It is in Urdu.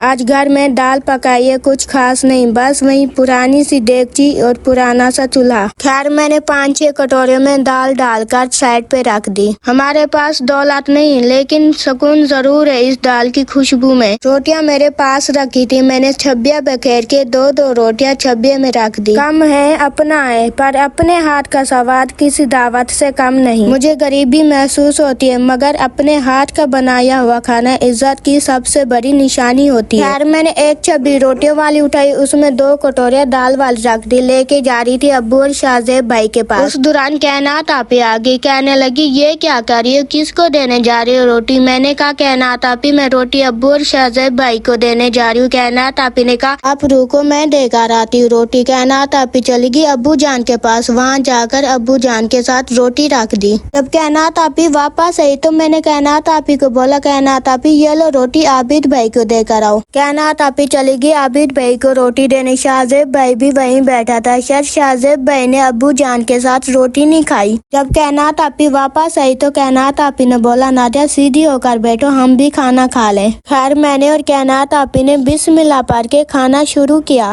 آج گھر میں دال پکائی ہے، کچھ خاص نہیں، بس وہی پرانی سی دیگچی اور پرانا سا چولہا۔ خیر میں نے 5-6 کٹوروں میں دال ڈال کر سائڈ پہ رکھ دی۔ ہمارے پاس دولت نہیں لیکن سکون ضرور ہے اس دال کی خوشبو میں۔ روٹیاں میرے پاس رکھی تھی، میں نے چھبیاں بکھیر کے 2-2 روٹیاں چھبیے میں رکھ دی۔ کم ہے اپنا ہے، پر اپنے ہاتھ کا سواد کسی دعوت سے کم نہیں۔ مجھے غریبی محسوس ہوتی ہے مگر اپنے ہاتھ کا بنایا ہوا کھانا عزت کی سب سے بڑی نشانی ہوتی ہے۔ خیر میں نے ایک چھبی روٹیوں والی اٹھائی، اس میں 2 کٹوریاں دال والی رکھ دی، لے کے جا رہی تھی ابو اور شاہزیب بھائی کے پاس۔ اس دوران کائنات آپی آ گئی، کہنے لگی یہ کیا کر رہی ہو، کس کو دینے جا رہی ہو روٹی؟ میں نے کہا کائنات آپی میں روٹی ابو اور شاہزیب بھائی کو دینے جا رہی ہوں۔ کائنات آپی نے کہا اب رکو میں دے کر آتی ہوں روٹی۔ کائنات آپی چلی گئی ابو جان کے پاس، وہاں جا کر ابو جان کے ساتھ روٹی رکھ دی۔ جب کائنات آپی واپس آئی تو میں نے کائنات آپی کو بولا کائنات آپی یہ لو روٹی عابد بھائی کو دے کر آؤ۔ کائنات آپی چلی گئی عابد بھائی کو روٹی دینے، شاہزیب بھائی بھی وہیں بیٹھا تھا، شاید شاہزیب بھائی نے ابو جان کے ساتھ روٹی نہیں کھائی۔ جب کائنات آپی واپس آئی تو کائنات آپی نے بولا نادیہ سیدھی ہو کر بیٹھو، ہم بھی کھانا کھا لیں۔ خیر میں نے اور کائنات آپی نے بسم اللہ پڑھ کے کھانا شروع کیا۔